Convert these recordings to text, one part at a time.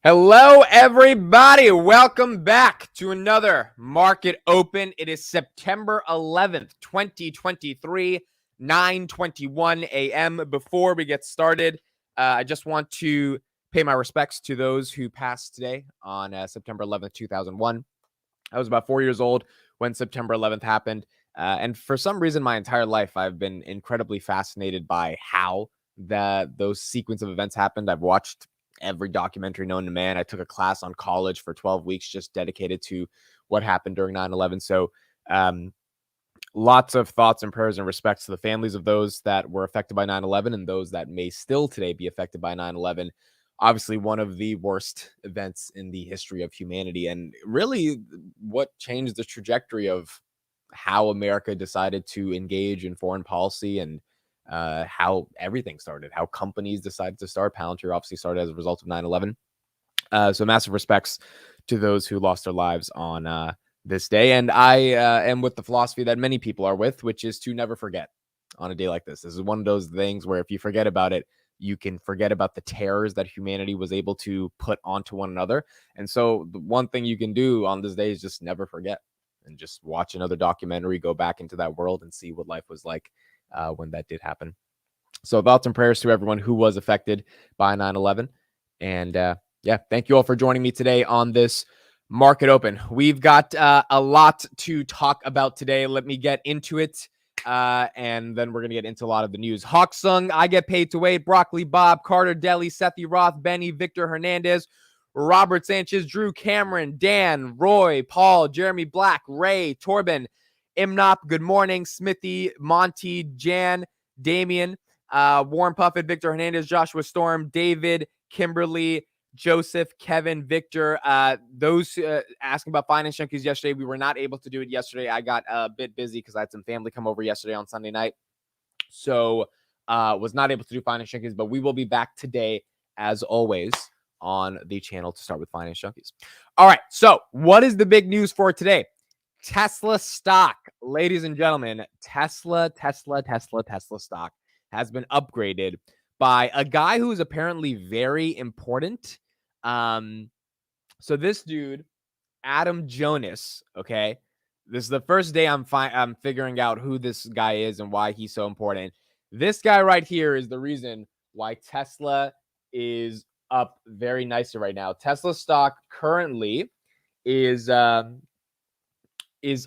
Hello, everybody. Welcome back to another Market Open. It is September 11th, 2023, 9:21 a.m. Before we get started, I just want to pay my respects to those who passed today on September 11th, 2001. I was about 4 years old when September 11th happened. And for some reason, my entire life, I've been incredibly fascinated by how those sequence of events happened. I've watched every documentary known to man. I took a class on college for 12 weeks just dedicated to what happened during 9/11. So lots of thoughts and prayers and respects to the families of those that were affected by 9/11 and those that may still today be affected by 9/11. Obviously, one of the worst events in the history of humanity, and really what changed the trajectory of how America decided to engage in foreign policy and how everything started, how companies decided to start. Palantir obviously started as a result of 9/11. So massive respects to those who lost their lives on this day. And I am with the philosophy that many people are with, which is to never forget on a day like this. This is one of those things where if you forget about it, you can forget about the terrors that humanity was able to put onto one another. And so the one thing you can do on this day is just never forget and just watch another documentary, go back into that world and see what life was like when that did happen. So thoughts and prayers to everyone who was affected by 9/11. And yeah, thank you all for joining me today on this Market Open. We've got a lot to talk about today. Let me get into it. And then we're going to get into a lot of the news. Hawk Sung, I Get Paid to Wait, Broccoli Bob, Carter Deli, Sethi Roth, Benny, Victor Hernandez, Robert Sanchez, Drew Cameron, Dan, Roy, Paul, Jeremy Black, Ray, Torben, Imnop, good morning, Smithy, Monty, Jan, Damian, Warren Puffett, Victor Hernandez, Joshua Storm, David, Kimberly, Joseph, Kevin, Victor, those asking about Finance Junkies yesterday. We were not able to do it yesterday. I got a bit busy because I had some family come over yesterday on Sunday night. So was not able to do Finance Junkies, but we will be back today as always on the channel to start with Finance Junkies. All right. So what is the big news for today? Tesla stock, ladies and gentlemen, Tesla stock has been upgraded by a guy who is apparently very important. So this dude, Adam Jonas, okay, this is the first day I'm figuring out who this guy is and why he's so important. This guy right here is the reason why Tesla is up very nicely right now. Tesla stock currently is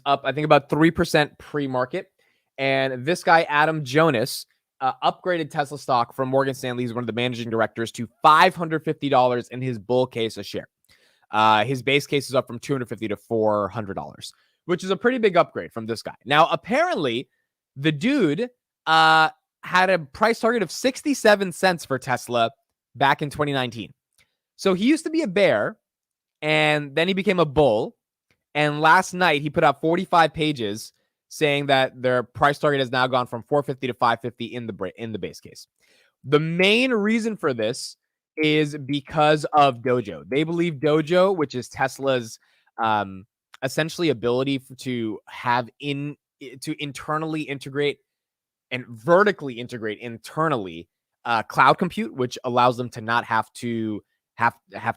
up, I think, about 3% pre-market. And this guy, Adam Jonas, upgraded Tesla stock from Morgan Stanley. He's one of the managing directors to $550 in his bull case a share. His base case is up from $250 to $400, which is a pretty big upgrade from this guy. Now, apparently, the dude had a price target of 67 cents for Tesla back in 2019. So he used to be a bear, and then he became a bull. And last night, he put out 45 pages saying that their price target has now gone from 450 to 550 in the base case. The main reason for this is because of Dojo. They believe Dojo, which is Tesla's essentially ability to internally integrate and vertically integrate internally cloud compute, which allows them to not have to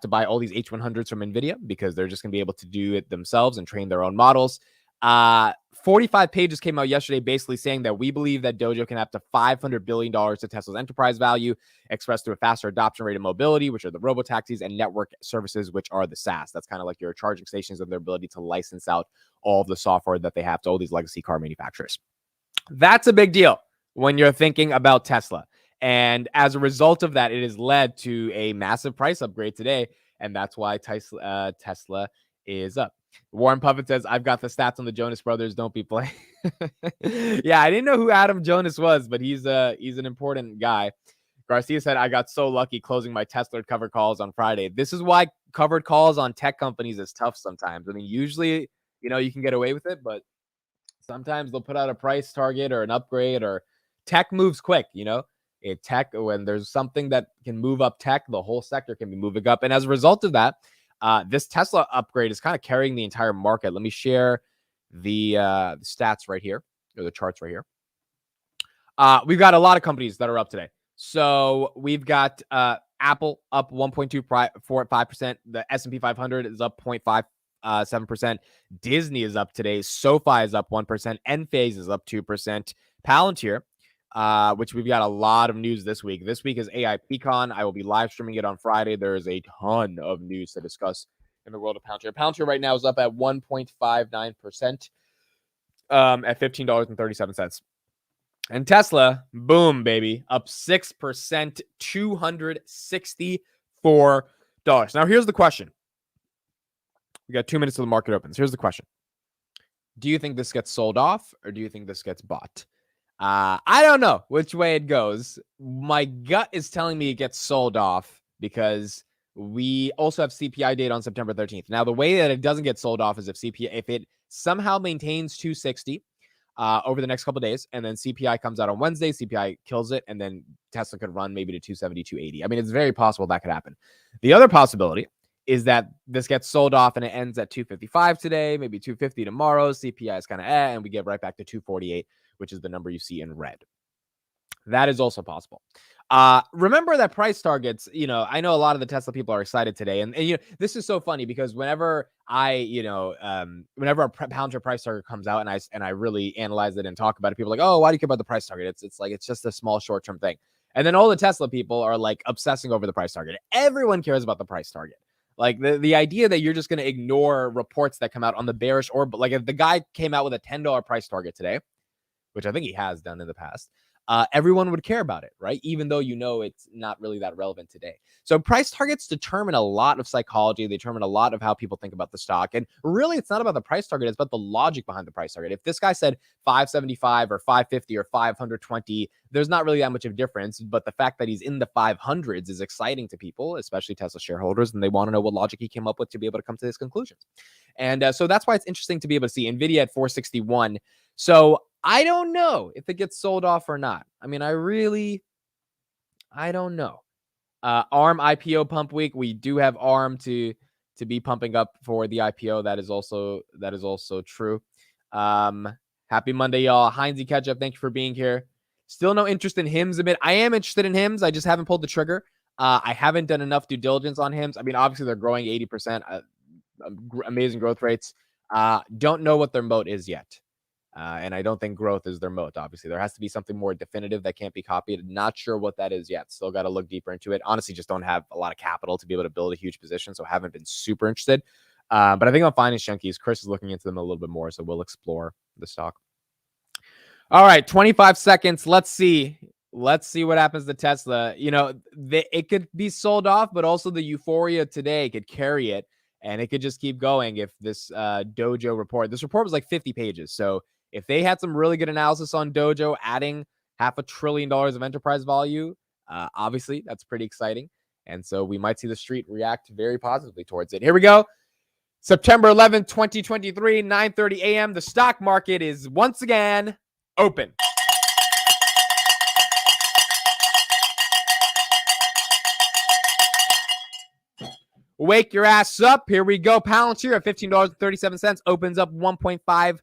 buy all these H100s from NVIDIA because they're just going to be able to do it themselves and train their own models. 45 pages came out yesterday basically saying that we believe that Dojo can have to $500 billion to Tesla's enterprise value, expressed through a faster adoption rate of mobility, which are the robotaxis, and network services, which are the SaaS. That's kind of like your charging stations and their ability to license out all of the software that they have to all these legacy car manufacturers. That's a big deal when you're thinking about Tesla. And as a result of that, it has led to a massive price upgrade today. And that's why Tesla is up. Warren Puffett says, I've got the stats on the Jonas Brothers. Don't be playing. Yeah, I didn't know who Adam Jonas was, but he's an important guy. Garcia said, I got so lucky closing my Tesla covered calls on Friday. This is why covered calls on tech companies is tough sometimes. I mean, usually, you can get away with it, but sometimes they'll put out a price target or an upgrade, or tech moves quick, Tech, when there's something that can move up tech, the whole sector can be moving up. And as a result of that, this Tesla upgrade is kind of carrying the entire market. Let me share the stats right here, or the charts right here. We've got a lot of companies that are up today. So we've got Apple up 1.25%. The S&P 500 is up 0.57%. Disney is up today. Sofi is up 1%. Enphase is up 2%. Palantir, which we've got a lot of news this week. This week is AI Pecan. I will be live streaming it on Friday. There is a ton of news to discuss in the world of Palantir. Palantir right now is up at 1.59%, at $15.37. And Tesla, boom, baby, up 6%, $264. Now, here's the question. We got 2 minutes till the market opens. Here's the question. Do you think this gets sold off, or do you think this gets bought? I don't know which way it goes. My gut is telling me it gets sold off because we also have CPI data on September 13th. Now, the way that it doesn't get sold off is if it somehow maintains 260 over the next couple of days, and then CPI comes out on Wednesday, CPI kills it, and then Tesla could run maybe to 270, 280. I mean, it's very possible that could happen. The other possibility is that this gets sold off and it ends at 255 today, maybe 250 tomorrow. CPI is kind of and we get right back to 248, which is the number you see in red. That is also possible. Remember that price targets, I know a lot of the Tesla people are excited today. And this is so funny because whenever whenever a Palantir price target comes out and I really analyze it and talk about it, people are like, oh, why do you care about the price target? It's like, it's just a small short-term thing. And then all the Tesla people are like obsessing over the price target. Everyone cares about the price target. Like the idea that you're just going to ignore reports that come out on the bearish or like if the guy came out with a $10 price target today, which I think he has done in the past, everyone would care about it, right? Even though it's not really that relevant today. So price targets determine a lot of psychology. They determine a lot of how people think about the stock. And really, it's not about the price target. It's about the logic behind the price target. If this guy said 575 or 550 or 520, there's not really that much of a difference. But the fact that he's in the 500s is exciting to people, especially Tesla shareholders, and they want to know what logic he came up with to be able to come to his conclusions. And so that's why it's interesting to be able to see NVIDIA at 461. So I don't know if it gets sold off or not. I mean, I don't know. ARM IPO pump week. We do have ARM to be pumping up for the IPO. That is also true. Happy Monday, y'all. Heinzie Ketchup, thank you for being here. Still no interest in HIMS a bit. I am interested in HIMS. I just haven't pulled the trigger. I haven't done enough due diligence on HIMS. I mean, obviously they're growing 80%. Amazing growth rates. Don't know what their moat is yet. And I don't think growth is their moat. Obviously, there has to be something more definitive that can't be copied. Not sure what that is yet. Still got to look deeper into it. Honestly, just don't have a lot of capital to be able to build a huge position, so haven't been super interested. But I think on Finance Junkies, Chris is looking into them a little bit more, so we'll explore the stock. All right, 25 seconds. Let's see what happens to Tesla. It could be sold off, but also the euphoria today could carry it, and it could just keep going if this Dojo report. This report was like 50 pages, so if they had some really good analysis on Dojo, adding $500 billion of enterprise value, obviously that's pretty exciting. And so we might see the street react very positively towards it. Here we go. September 11th, 2023, 9:30 a.m. The stock market is once again open. Wake your ass up. Here we go. Palantir at $15.37 opens up 1.55%.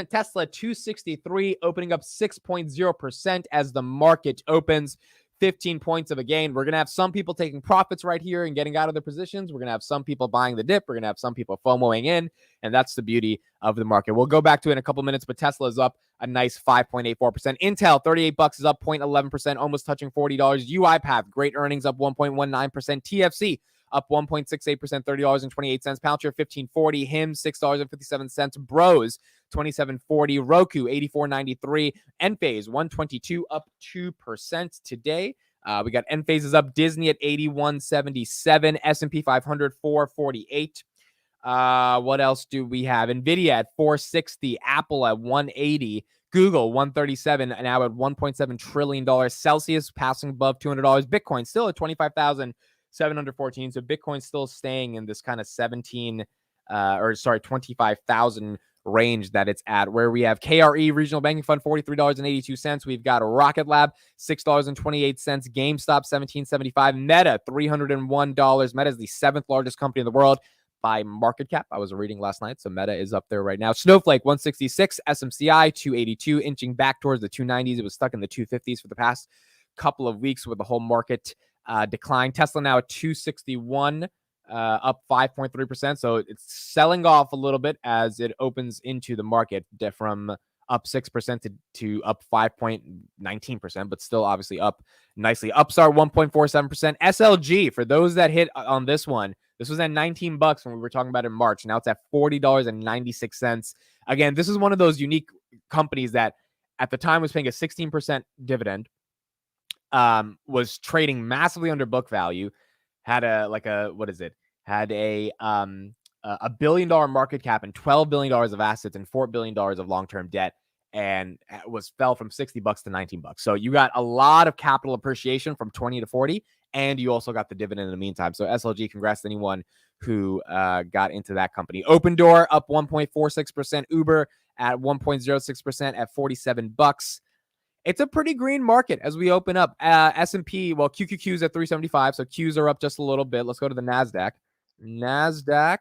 Tesla 263 opening up 6.0% as the market opens. 15 points of a gain. We're going to have some people taking profits right here and getting out of their positions. We're going to have some people buying the dip. We're going to have some people FOMOing in. And that's the beauty of the market. We'll go back to it in a couple minutes, but Tesla is up a nice 5.84%. Intel, $38 is up 0.11%, almost touching $40. UiPath, great earnings, up 1.19%. TFC, up 1.68%, $30.28. Palantir, $15.40. HIMS, $6.57. Bros, $27.40. Roku, $84.93. Enphase, $122, up 2% today. We got Enphase is up. Disney at $81.77. S&P 500, $448. What else do we have? NVIDIA at $460. Apple at $180. Google, $137, now at $1.7 trillion. Celsius passing above $200. Bitcoin still at 25,714. So Bitcoin still staying in this kind of 25,000 range that it's at, where we have KRE Regional Banking Fund, $43.82. We've got Rocket Lab, $6.28. GameStop, $17.75. Meta, $301. Meta is the 7th largest company in the world by market cap. I was reading last night, so Meta is up there right now. Snowflake, $166. SMCI, $282, inching back towards the 290s. It was stuck in the 250s for the past couple of weeks with the whole market decline. Tesla now at 261, up 5.3%. So it's selling off a little bit as it opens into the market from up 6% to up 5.19%, but still obviously up nicely. Upstart 1.47%. SLG, for those that hit on this one, this was at $19 when we were talking about it in March. Now it's at $40.96. Again, this is one of those unique companies that at the time was paying a 16% dividend, was trading massively under book value, had had a $1 billion market cap and $12 billion of assets and $4 billion of long-term debt, and fell from $60 to $19. So you got a lot of capital appreciation from 20 to 40, and you also got the dividend in the meantime. So SLG, congrats to anyone who got into that company. Open Door up 1.46%. Uber at 1.06% at $47. It's a pretty green market as we open up. S&P, well, QQQ's at 375, so Qs are up just a little bit. Let's go to the NASDAQ. NASDAQ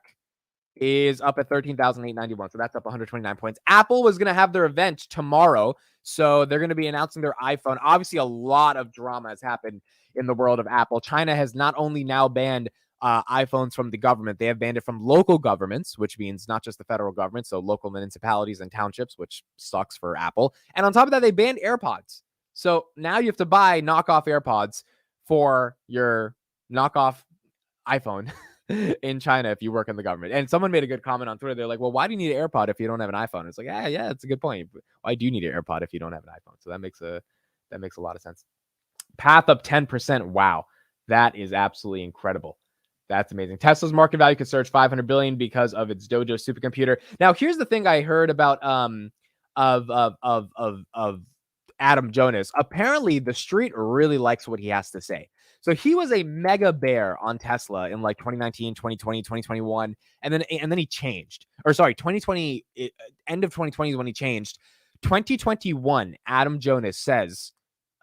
is up at 13,891, so that's up 129 points. Apple was going to have their event tomorrow, so they're going to be announcing their iPhone. Obviously, a lot of drama has happened in the world of Apple. China has not only now banned iPhones from the government, they have banned it from local governments, which means not just the federal government, so local municipalities and townships, which sucks for Apple. And on top of that, they banned AirPods. So now you have to buy knockoff AirPods for your knockoff iPhone in China if you work in the government. And someone made a good comment on Twitter. They're like, well, why do you need an AirPod if you don't have an iPhone? It's like, yeah, it's a good point. Why do you need an AirPod if you don't have an iPhone? So that makes a lot of sense. Path up 10%. Wow. That is absolutely incredible. That's amazing. Tesla's market value could surge $500 billion because of its Dojo supercomputer. Now, here's the thing I heard about of Adam Jonas. Apparently, the street really likes what he has to say. So he was a mega bear on Tesla in like 2019, 2020, 2021, and then he changed. Or sorry, 2020, end of 2020 is when he changed. 2021, Adam Jonas says,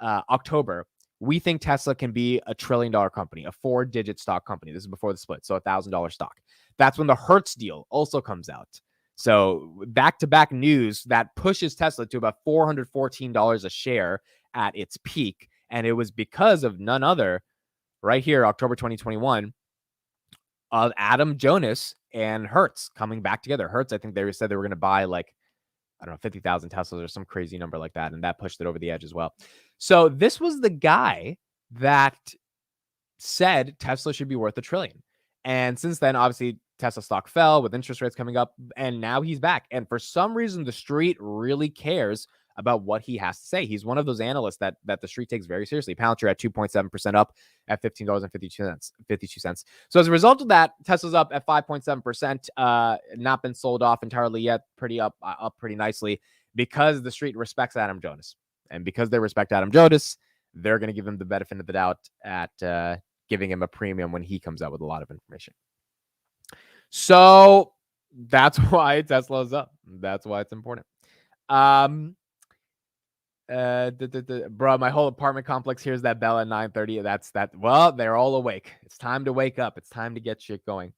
October, we think Tesla can be a $1 trillion company, a 4-digit stock company. This is before the split, so $1,000 stock. That's when the Hertz deal also comes out. So back-to-back news that pushes Tesla to about $414 a share at its peak. And it was because of none other, right here, October 2021, of Adam Jonas and Hertz coming back together. Hertz, I think they said they were going to buy like, I don't know, 50,000 Teslas or some crazy number like that. And that pushed it over the edge as well. So this was the guy that said Tesla should be worth $1 trillion. And since then, obviously, Tesla stock fell with interest rates coming up, and now he's back. And for some reason, the street really cares about what he has to say. He's one of those analysts that the street takes very seriously. Palantir at 2.7% up at $15.52. So as a result of that, Tesla's up at 5.7%, not been sold off entirely yet, pretty up pretty nicely, because the street respects Adam Jonas. And because they respect Adam Jonas, they're going to give him the benefit of the doubt at giving him a premium when he comes out with a lot of information. So that's why Tesla's up. That's why it's important. Bro, my whole apartment complex hears that bell at 9:30. That's that. Well, they're all awake. It's time to wake up. It's time to get shit going.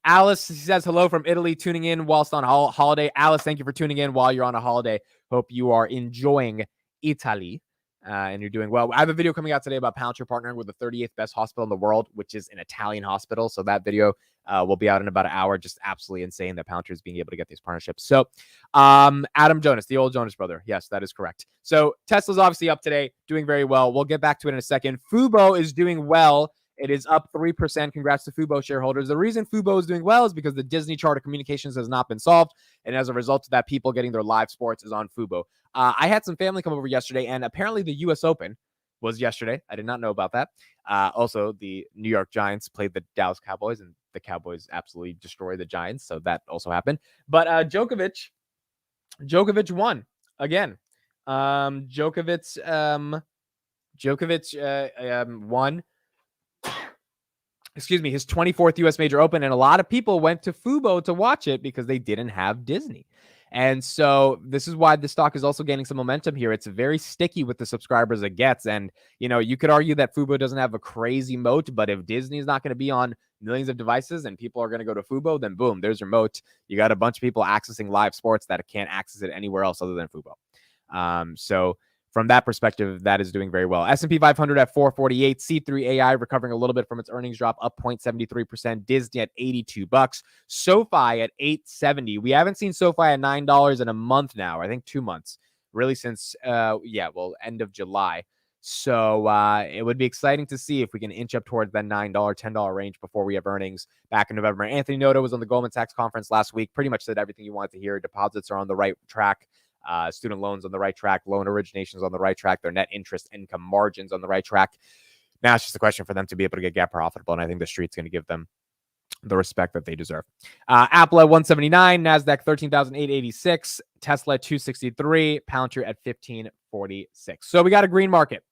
Alice says hello from Italy, tuning in whilst on holiday. Alice, thank you for tuning in while you're on a holiday. Hope you are enjoying Italy. And you're doing well. I have a video coming out today about Palantir partnering with the 38th best hospital in the world, which is an Italian hospital. So that video will be out in about an hour. Just absolutely insane that Palantir is being able to get these partnerships. So Adam Jonas, the old Jonas brother. Yes, that is correct. So Tesla's obviously up today, doing very well. We'll get back to it in a second. Fubo is doing well. It is up 3%. Congrats to Fubo shareholders. The reason Fubo is doing well is because the Disney chart of communications has not been solved. And as a result of that, people getting their live sports is on Fubo. I had some family come over yesterday, and apparently the U.S. Open was yesterday. I did not know about that. Also, the New York Giants played the Dallas Cowboys, and the Cowboys absolutely destroyed the Giants. So that also happened. But Djokovic won again. Djokovic won. Excuse me, his 24th U.S. Major Open, and a lot of people went to Fubo to watch it because they didn't have Disney. And so this is why the stock is also gaining some momentum here. It's very sticky with the subscribers it gets. And, you know, you could argue that Fubo doesn't have a crazy moat, but if Disney is not going to be on millions of devices and people are going to go to Fubo, then boom, there's your moat. You got a bunch of people accessing live sports that can't access it anywhere else other than Fubo. So from that perspective, that is doing very well. S&P 500 at 448, C3 AI recovering a little bit from its earnings drop, up 0.73%, Disney at $82, SoFi at $8.70. We haven't seen SoFi at $9 in a month now, I think 2 months, really since, end of July. So it would be exciting to see if we can inch up towards that $9, $10 range before we have earnings back in November. Anthony Noto was on the Goldman Sachs conference last week, pretty much said everything you wanted to hear. Deposits are on the right track. Student loans on the right track, loan originations on the right track, their net interest income margins on the right track. Now it's just a question for them to be able to get GAAP profitable, and I think the street's going to give them the respect that they deserve. Apple at 179, NASDAQ 13,886, Tesla at 263, Palantir at 1546. So we got a green market.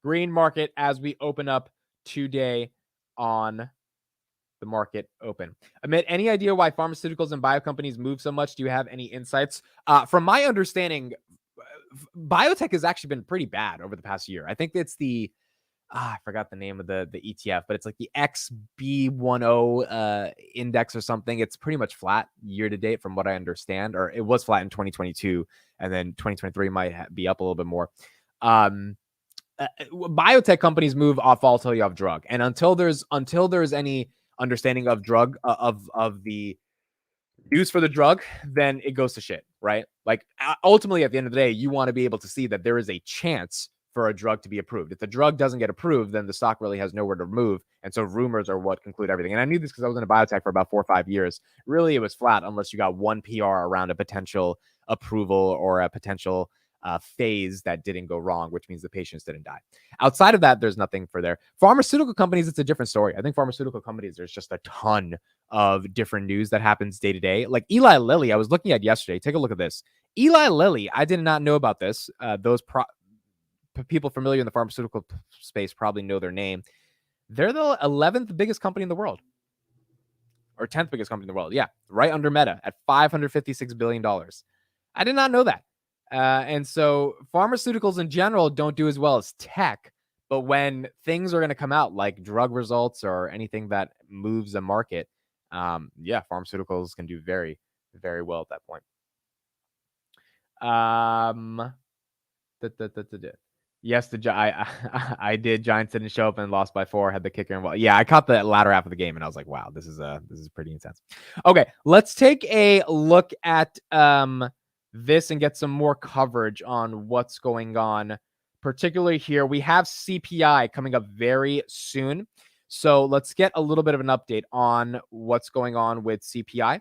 Green market as we open up today on the market open. Amit, any idea why pharmaceuticals and bio companies move so much? Do you have any insights? From my understanding, biotech has actually been pretty bad over the past year. I think it's the I forgot the name of the ETF, but it's like the XB10 index or something. It's pretty much flat year to date from what I understand, or it was flat in 2022, and then 2023 might be up a little bit more. Biotech companies move off volatility of drug, and until there's any understanding of drug of the use for the drug, then it goes to shit, right? Like ultimately at the end of the day, you want to be able to see that there is a chance for a drug to be approved. If the drug doesn't get approved, then the stock really has nowhere to move. And so rumors are what conclude everything. And I knew this because I was in a biotech for about 4 or 5 years. Really, it was flat unless you got one PR around a potential approval or a potential phase that didn't go wrong, which means the patients didn't die. Outside of that, there's nothing for there. Pharmaceutical companies, it's a different story. I think pharmaceutical companies, there's just a ton of different news that happens day to day. Like Eli Lilly, I was looking at yesterday. Take a look at this. Eli Lilly, I did not know about this. People familiar in the pharmaceutical space probably know their name. They're the 11th biggest company in the world, or 10th biggest company in the world. Yeah, right under Meta at $556 billion. I did not know that. And so pharmaceuticals in general don't do as well as tech, but when things are going to come out like drug results or anything that moves the market, pharmaceuticals can do very, very well at that point. Yes, I did. Giants didn't show up and lost by 4. Had the kicker and yeah, I caught the latter half of the game and I was like, wow, this is pretty intense. Okay, let's take a look at this and get some more coverage on what's going on. Particularly here, we have CPI coming up very soon. So let's get a little bit of an update on what's going on with CPI.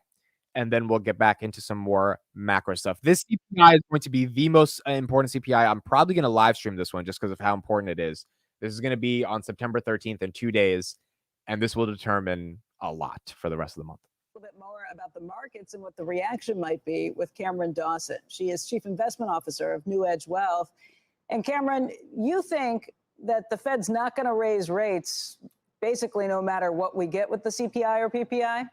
And then we'll get back into some more macro stuff. This CPI is going to be the most important CPI. I'm probably going to live stream this one just because of how important it is. This is going to be on September 13th in 2 days, and this will determine a lot for the rest of the month. A little bit more about the markets and what the reaction might be with Cameron Dawson. She is Chief Investment Officer of New Edge Wealth. And Cameron, you think that the Fed's not going to raise rates basically no matter what we get with the CPI or PPI?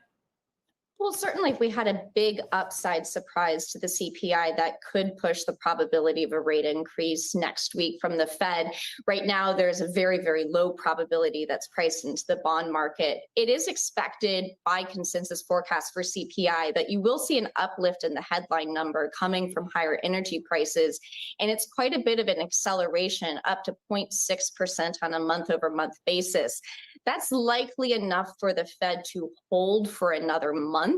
Well, certainly if we had a big upside surprise to the CPI, that could push the probability of a rate increase next week from the Fed. Right now, there's a very, very low probability that's priced into the bond market. It is expected by consensus forecast for CPI that you will see an uplift in the headline number coming from higher energy prices. And it's quite a bit of an acceleration, up to 0.6% on a month-over-month basis. That's likely enough for the Fed to hold for another month.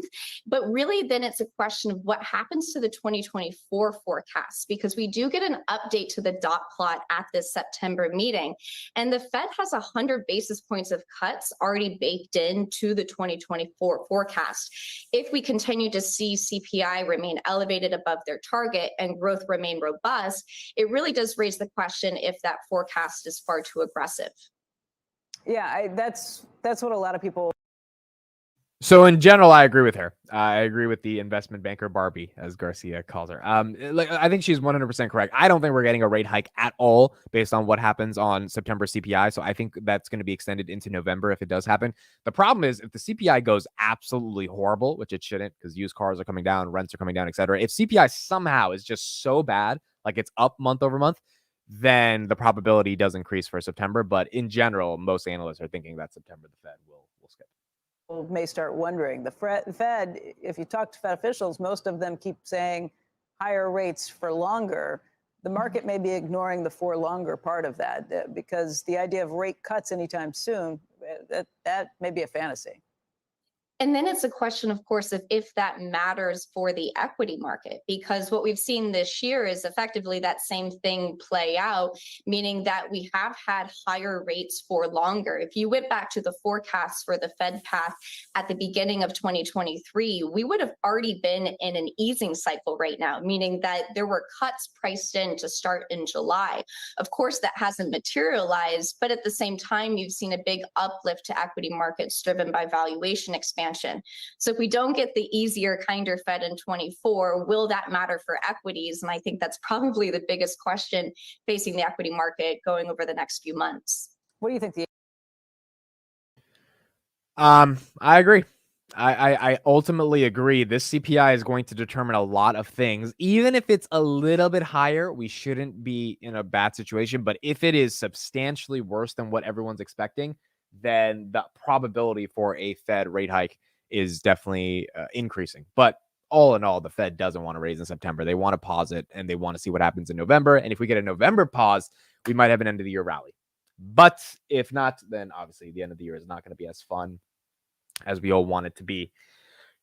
But really, then it's a question of what happens to the 2024 forecast, because we do get an update to the dot plot at this September meeting. And the Fed has 100 basis points of cuts already baked into the 2024 forecast. If we continue to see CPI remain elevated above their target and growth remain robust, it really does raise the question if that forecast is far too aggressive. Yeah, that's what a lot of people. So in general, I agree with her. I agree with the investment banker Barbie, as Garcia calls her. I think she's 100% correct. I don't think we're getting a rate hike at all based on what happens on September CPI. So I think that's going to be extended into November if it does happen. The problem is if the CPI goes absolutely horrible, which it shouldn't, because used cars are coming down, rents are coming down, etc. If CPI somehow is just so bad, like it's up month over month, then the probability does increase for September. But in general, most analysts are thinking that September the Fed will skip. People may start wondering. The Fed, if you talk to Fed officials, most of them keep saying higher rates for longer. the market may be ignoring the for longer part of that because the idea of rate cuts anytime soon, that may be a fantasy. And then it's a question, of course, of if that matters for the equity market, because what we've seen this year is effectively that same thing play out, meaning that we have had higher rates for longer. If you went back to the forecasts for the Fed path at the beginning of 2023, we would have already been in an easing cycle right now, meaning that there were cuts priced in to start in July. Of course, that hasn't materialized, but at the same time, you've seen a big uplift to equity markets driven by valuation expansion. So if we don't get the easier, kinder Fed in 24, will that matter for equities? And I think that's probably the biggest question facing the equity market going over the next few months. What do you think? I agree. I ultimately agree. This CPI is going to determine a lot of things. Even if it's a little bit higher, we shouldn't be in a bad situation. But if it is substantially worse than what everyone's expecting, then the probability for a Fed rate hike is definitely increasing. But all in all, the Fed doesn't want to raise in September. They want to pause it, and they want to see what happens in November. And if we get a November pause, we might have an end of the year rally. But if not, then obviously the end of the year is not going to be as fun as we all want it to be,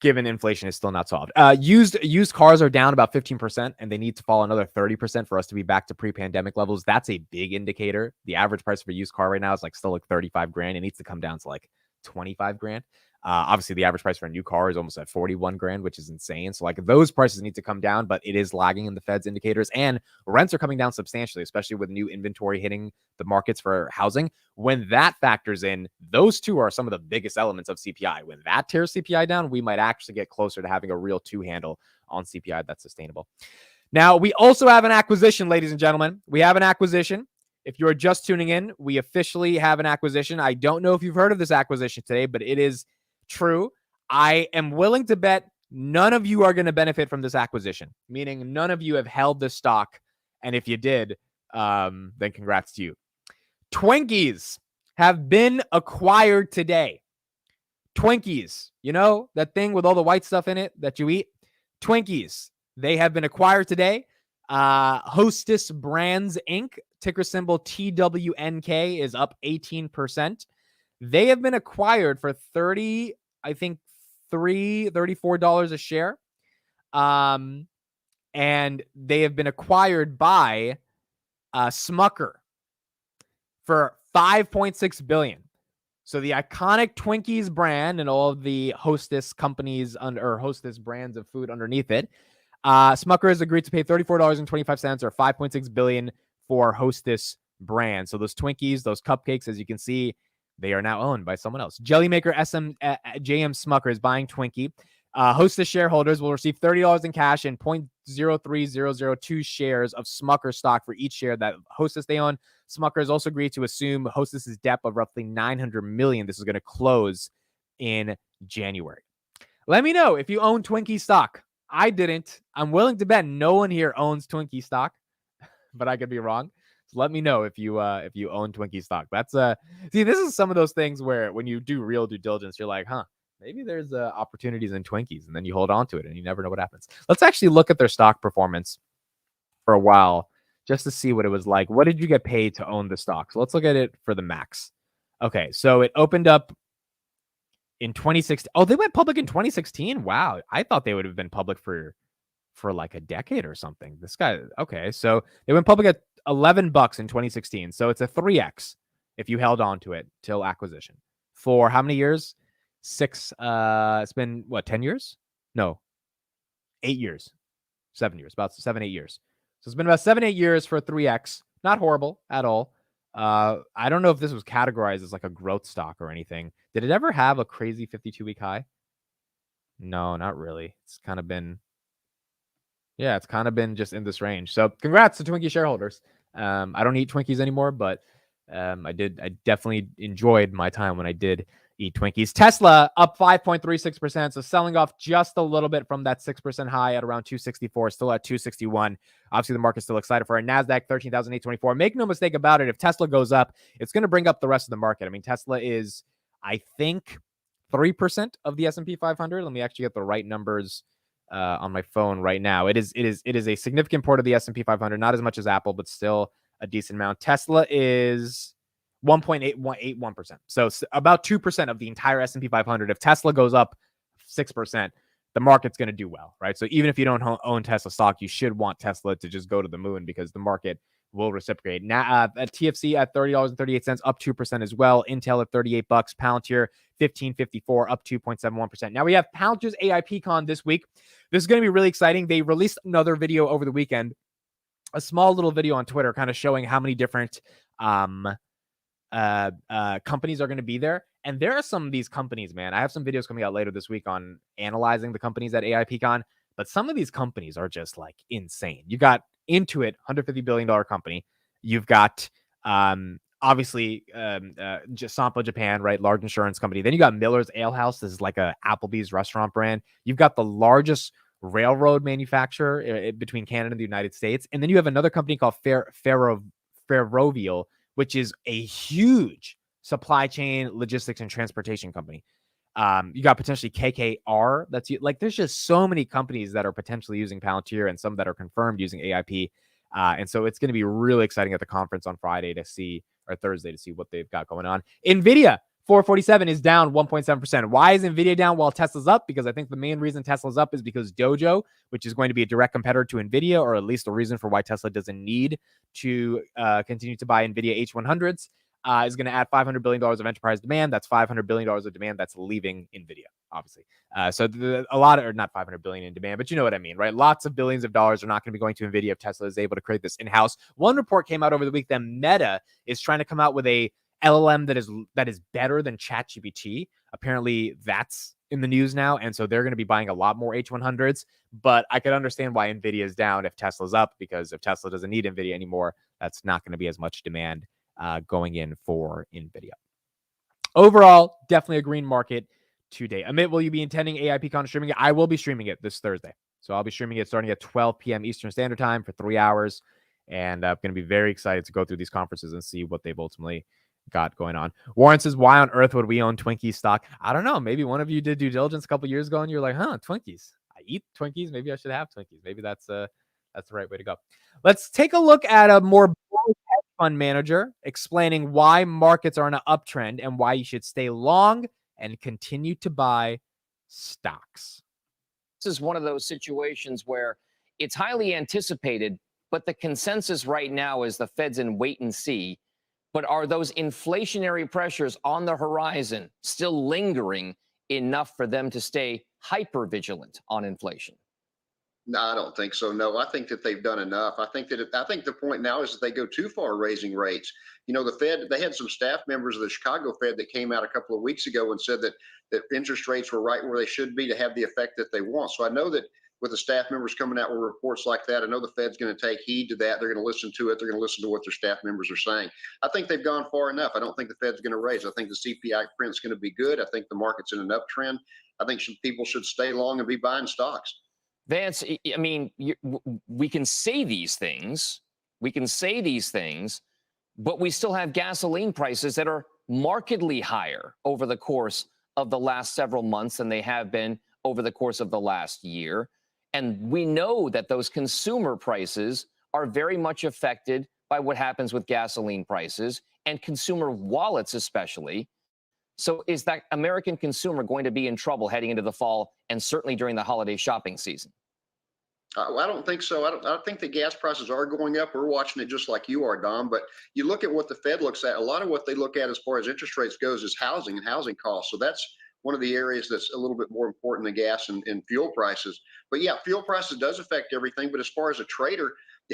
given inflation is still not solved. Used cars are down about 15%, and they need to fall another 30% for us to be back to pre-pandemic levels. That's a big indicator. The average price for a used car right now is still 35 grand. It needs to come down to 25 grand. Obviously, the average price for a new car is almost at 41 grand, which is insane. So those prices need to come down, but it is lagging in the Fed's indicators, and rents are coming down substantially, especially with new inventory hitting the markets for housing. When that factors in, those two are some of the biggest elements of CPI. When that tears CPI down, we might actually get closer to having a real two handle on CPI that's sustainable. Now, we also have an acquisition, ladies and gentlemen. We have an acquisition. If you're just tuning in, we officially have an acquisition. I don't know if you've heard of this acquisition today, but it is true. I am willing to bet none of you are going to benefit from this acquisition, meaning none of you have held this stock. And if you did, then congrats to you. Twinkies have been acquired today. Twinkies, you know, that thing with all the white stuff in it that you eat? Twinkies, they have been acquired today. Hostess Brands Inc., ticker symbol TWNK, is up 18%. They have been acquired for $34 a share. And they have been acquired by Smucker for $5.6 billion. So the iconic Twinkies brand and all of the Hostess companies or Hostess brands of food underneath it. Smucker has agreed to pay $34.25 or $5.6 billion for Hostess brand. So those Twinkies, those cupcakes, as you can see, they are now owned by someone else. Jelly maker JM Smucker is buying Twinkie. Hostess shareholders will receive $30 in cash and 0.03002 shares of Smucker stock for each share that Hostess they own. Smucker has also agreed to assume Hostess's debt of roughly $900 million. This is going to close in January. Let me know if you own Twinkie stock. I didn't. I'm willing to bet no one here owns Twinkie stock, but I could be wrong. So let me know if you own Twinkie stock. That's see, this is some of those things where when you do real due diligence, you're like, maybe there's opportunities in Twinkies, and then you hold on to it, and you never know what happens. Let's actually look at their stock performance for a while just to see what it was like. What did you get paid to own the stock? So let's look at it for the max. Okay, so it opened up in 2016. Oh, they went public in 2016. Wow, I thought they would have been public for like a decade or something. This guy, okay, so they went public at $11 in 2016. So it's a 3x if you held on to it till acquisition. For how many years? It's been what, 10 years? No, 8 years, 7 years, about 7-8 years. So it's been about 7-8 years for a 3x. Not horrible at all. I don't know if this was categorized as like a growth stock or anything. Did it ever have a crazy 52-week high? No, not really. It's kind of been just in this range. So congrats to Twinkie shareholders. I don't eat Twinkies anymore, but I definitely enjoyed my time when I did eat Twinkies. Tesla up 5.36%. So selling off just a little bit from that 6% high at around 264, still at 261. Obviously, the market's still excited for it. NASDAQ 13,824. Make no mistake about it. If Tesla goes up, it's going to bring up the rest of the market. I mean, Tesla is, I think, 3% of the S&P 500. Let me actually get the right numbers on my phone right now. It is a significant part of the S&P 500, not as much as Apple, but still a decent amount. Tesla is 1.81%. So about 2% of the entire S&P 500. If Tesla goes up 6%, the market's going to do well, right? So even if you don't own Tesla stock, you should want Tesla to just go to the moon because the market will reciprocate. Now, at TFC at $30.38, up 2% as well. Intel at $38. Palantir 1554, up 2.71%. Now we have Palantir's AIPCon this week. This is going to be really exciting. They released another video over the weekend, a small little video on Twitter, kind of showing how many different companies are going to be there. And there are some of these companies, man. I have some videos coming out later this week on analyzing the companies at AIPCon, but some of these companies are just like insane. You got Intuit, $150 billion company. You've got obviously Sampo Japan, right? Large insurance company. Then you got Miller's Ale House. This is like a Applebee's restaurant brand. You've got the largest railroad manufacturer between Canada and the United States. And then you have another company called Ferrovial, which is a huge supply chain, logistics, and transportation company. You got potentially KKR. That's like, there's just so many companies that are potentially using Palantir and some that are confirmed using AIP. And so it's going to be really exciting at the conference on Friday to see, or Thursday to see what they've got going on. NVIDIA, 447 is down 1.7%. Why is NVIDIA down while Tesla's up? Because I think the main reason Tesla's up is because Dojo, which is going to be a direct competitor to NVIDIA, or at least the reason for why Tesla doesn't need to continue to buy NVIDIA H100s, is going to add $500 billion of enterprise demand. That's $500 billion of demand that's leaving NVIDIA, obviously. So a lot of, or not 500 billion in demand, but you know what I mean, right? Lots of billions of dollars are not going to be going to NVIDIA if Tesla is able to create this in-house. One report came out over the week that Meta is trying to come out with a LLM that is better than ChatGPT. Apparently that's in the news now. And so they're going to be buying a lot more H100s, but I could understand why NVIDIA is down if Tesla's up, because if Tesla doesn't need NVIDIA anymore, that's not going to be as much demand going in for NVIDIA. Overall, definitely a green market today. Amit, will you be attending AIPCon streaming it? I will be streaming it this Thursday. So I'll be streaming it starting at 12 p.m. Eastern Standard Time for 3 hours. And I'm going to be very excited to go through these conferences and see what they've ultimately got going on. Warren says, why on earth would we own Twinkies stock? I don't know. Maybe one of you did due diligence a couple years ago and you're like, Twinkies. I eat Twinkies. Maybe I should have Twinkies. Maybe that's the right way to go. Let's take a look at a more hedge fund manager explaining why markets are in an uptrend and why you should stay long and continue to buy stocks. This is one of those situations where it's highly anticipated, but the consensus right now is the Fed's in wait and see. But are those inflationary pressures on the horizon still lingering enough for them to stay hyper vigilant on inflation? No, I don't think so. No, I think that they've done enough. I think the point now is that they go too far raising rates. You know, the Fed, they had some staff members of the Chicago Fed that came out a couple of weeks ago and said that interest rates were right where they should be to have the effect that they want. So I know that with the staff members coming out with reports like that, I know the Fed's going to take heed to that. They're going to listen to it. They're going to listen to what their staff members are saying. I think they've gone far enough. I don't think the Fed's going to raise. I think the CPI print's going to be good. I think the market's in an uptrend. I think people should stay long and be buying stocks. Vance, I mean, we can say these things. But we still have gasoline prices that are markedly higher over the course of the last several months than they have been over the course of the last year. And we know that those consumer prices are very much affected by what happens with gasoline prices and consumer wallets especially. So is that American consumer going to be in trouble heading into the fall and certainly during the holiday shopping season? I don't think so. I think the gas prices are going up. We're watching it just like you are, Dom. But you look at what the Fed looks at. A lot of what they look at as far as interest rates goes is housing and housing costs. So that's one of the areas that's a little bit more important than gas and fuel prices. But yeah, fuel prices does affect everything. But as far as a trader,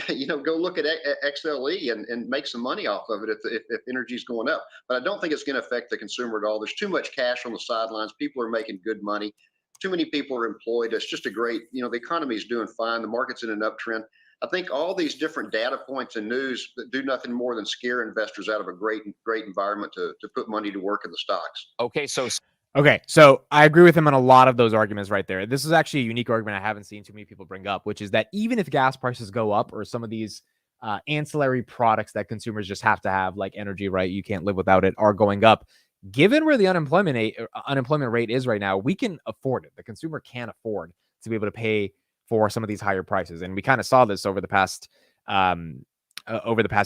you know, go look at XLE and make some money off of it if energy is going up. But I don't think it's going to affect the consumer at all. There's too much cash on the sidelines. People are making good money. Too many people are employed. It's just a great, you know, the economy is doing fine. The market's in an uptrend. I think all these different data points and news that do nothing more than scare investors out of a great environment to put money to work in the stocks. Okay, so I agree with him on a lot of those arguments right there. This is actually a unique argument I haven't seen too many people bring up, which is that even if gas prices go up or some of these ancillary products that consumers just have to have, like energy, right? You can't live without it, are going up. Given where the unemployment rate is right now, we can afford it. The consumer can afford to be able to pay for some of these higher prices. And we kind of saw this over the past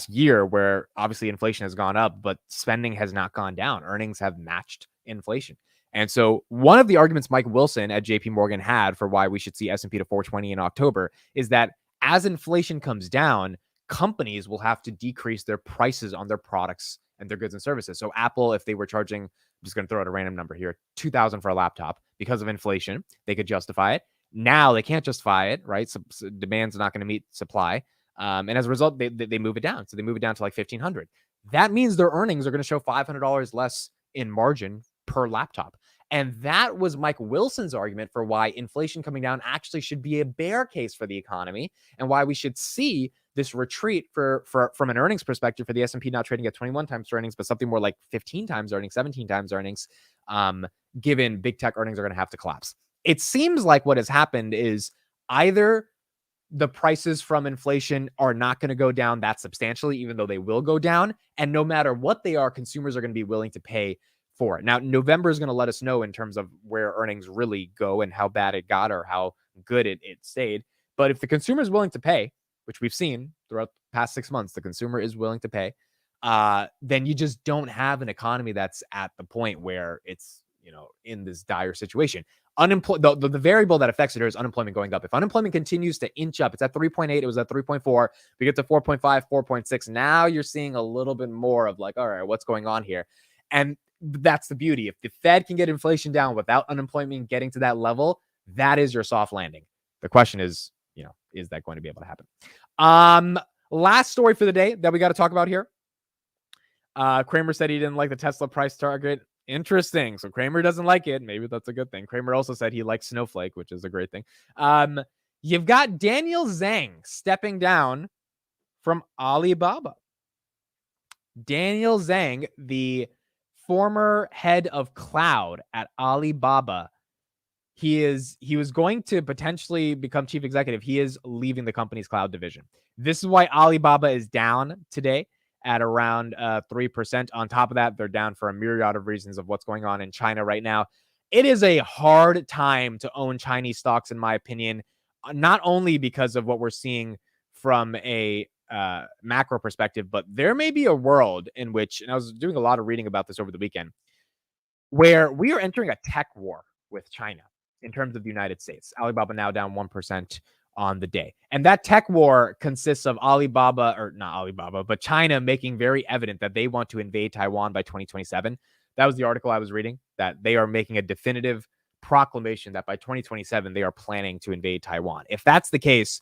year, where obviously inflation has gone up, but spending has not gone down. Earnings have matched inflation. And so one of the arguments Mike Wilson at JP Morgan had for why we should see S&P to 420 in October is that as inflation comes down, companies will have to decrease their prices on their products and their goods and services. So Apple, if they were charging, I'm just going to throw out a random number here, $2,000 for a laptop, because of inflation, they could justify it. Now they can't justify it, right? So demand's not going to meet supply. And as a result, they move it down. So they move it down to like $1,500. That means their earnings are going to show $500 less in margin per laptop. And that was Mike Wilson's argument for why inflation coming down actually should be a bear case for the economy, and why we should see this retreat from an earnings perspective for the S&P not trading at 21 times earnings, but something more like 15 times earnings, 17 times earnings, given big tech earnings are going to have to collapse. It seems like what has happened is either the prices from inflation are not going to go down that substantially, even though they will go down. And no matter what they are, consumers are going to be willing to pay for it. Now, November is going to let us know in terms of where earnings really go and how bad it got or how good it stayed. But if the consumer is willing to pay, which we've seen throughout the past 6 months, the consumer is willing to pay, then you just don't have an economy that's at the point where it's, in this dire situation. The variable that affects it is unemployment going up. If unemployment continues to inch up, it's at 3.8, it was at 3.4, we get to 4.5, 4.6. Now you're seeing a little bit more of like, all right, what's going on here? And that's the beauty. If the Fed can get inflation down without unemployment getting to that level, that is your soft landing. The question is, is that going to be able to happen? Last story for the day that we got to talk about here. Kramer said he didn't like the Tesla price target. Interesting. So Kramer doesn't like it. Maybe that's a good thing. Kramer also said he likes Snowflake, which is a great thing. You've got Daniel Zhang stepping down from Alibaba. Daniel Zhang, the former head of cloud at Alibaba, he was going to potentially become chief executive. He is leaving the company's cloud division. This is why Alibaba is down today at around 3%. On top of that, they're down for a myriad of reasons of what's going on in China right now. It is a hard time to own Chinese stocks, in my opinion, not only because of what we're seeing from a macro perspective, but there may be a world in which, and I was doing a lot of reading about this over the weekend, where we are entering a tech war with China in terms of the United States. Alibaba now down 1% on the day. And that tech war consists of China making very evident that they want to invade Taiwan by 2027. That was the article I was reading, that they are making a definitive proclamation that by 2027, they are planning to invade Taiwan. If that's the case,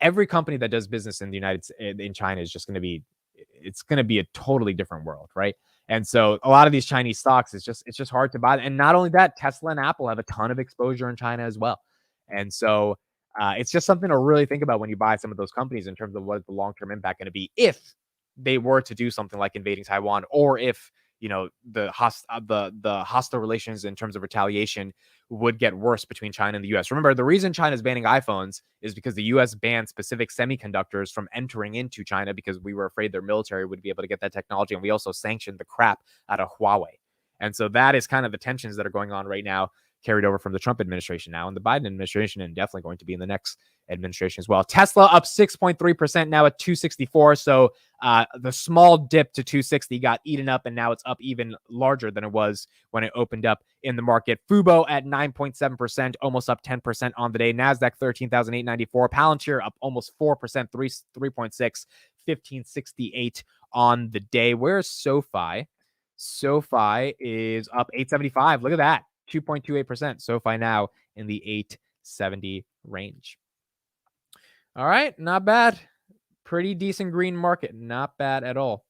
every company that does business in in China is just going to be, it's going to be a totally different world, right? And so a lot of these Chinese stocks, it's just hard to buy. And not only that, Tesla and Apple have a ton of exposure in China as well. And so it's just something to really think about when you buy some of those companies in terms of what the long-term impact going to be if they were to do something like invading Taiwan, or if the hostile relations in terms of retaliation would get worse between China and the U.S. Remember, the reason China is banning iPhones is because the U.S. banned specific semiconductors from entering into China because we were afraid their military would be able to get that technology, and we also sanctioned the crap out of Huawei. And so that is kind of the tensions that are going on right now, carried over from the Trump administration now and the Biden administration, and definitely going to be in the next administration as well. Tesla up 6.3% now at 264. So the small dip to 260 got eaten up, and now it's up even larger than it was when it opened up in the market. Fubo at 9.7%, almost up 10% on the day. NASDAQ 13,894. Palantir up almost 4%, 3.6, 1568 on the day. Where's SoFi? SoFi is up 875. Look at that. 2.28%. SoFi now in the 870 range. All right, not bad. Pretty decent green market. Not bad at all.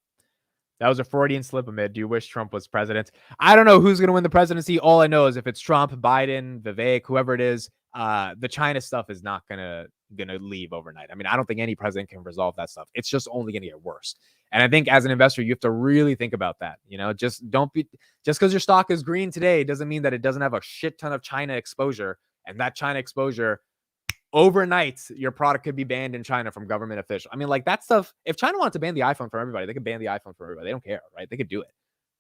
That was a Freudian slip amid. Do you wish Trump was president? I don't know who's going to win the presidency. All I know is if it's Trump, Biden, Vivek, whoever it is, the China stuff is not gonna leave overnight. I mean, I don't think any president can resolve that stuff. It's just only going to get worse. And I think as an investor, you have to really think about that. Just because your stock is green today doesn't mean that it doesn't have a shit ton of China exposure. And that China exposure, overnight, your product could be banned in China from government officials. I mean, like that stuff. If China wanted to ban the iPhone for everybody, they could ban the iPhone for everybody. They don't care, right? They could do it.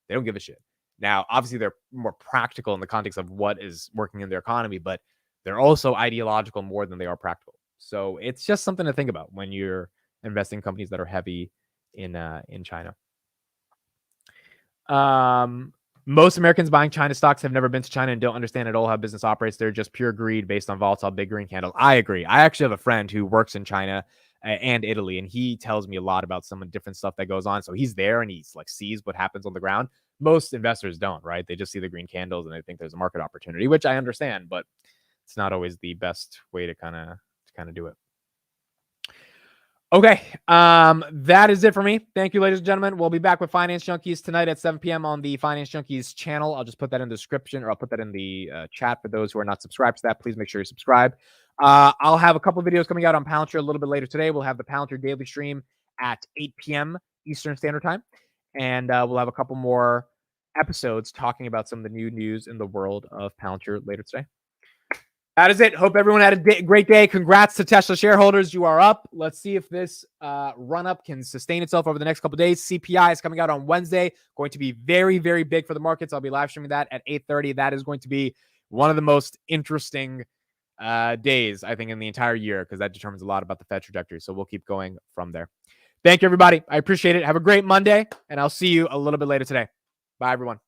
They don't give a shit. Now, obviously, they're more practical in the context of what is working in their economy, but they're also ideological more than they are practical. So it's just something to think about when you're investing in companies that are heavy in China. Most Americans buying China stocks have never been to China and don't understand at all how business operates. They're just pure greed based on volatile big green candles. I agree. I actually have a friend who works in China and Italy, and he tells me a lot about some of the different stuff that goes on. So he's there and he's like sees what happens on the ground. Most investors don't, right? They just see the green candles and they think there's a market opportunity, which I understand, but it's not always the best way to kind of do it. Okay, that is it for me. Thank you, ladies and gentlemen. We'll be back with Finance Junkies tonight at 7 p.m. on the Finance Junkies channel. I'll just put that in the description, or I'll put that in the chat for those who are not subscribed to that. Please make sure you subscribe. I'll have a couple of videos coming out on Palantir a little bit later today. We'll have the Palantir daily stream at 8 p.m. Eastern Standard Time, and we'll have a couple more episodes talking about some of the new news in the world of Palantir later today. That is it. Hope everyone had a great day. Congrats to Tesla shareholders. You are up. Let's see if this run-up can sustain itself over the next couple of days. CPI is coming out on Wednesday. Going to be very, very big for the markets. I'll be live streaming that at 8:30. That is going to be one of the most interesting days, I think, in the entire year, because that determines a lot about the Fed trajectory. So we'll keep going from there. Thank you, everybody. I appreciate it. Have a great Monday, and I'll see you a little bit later today. Bye, everyone.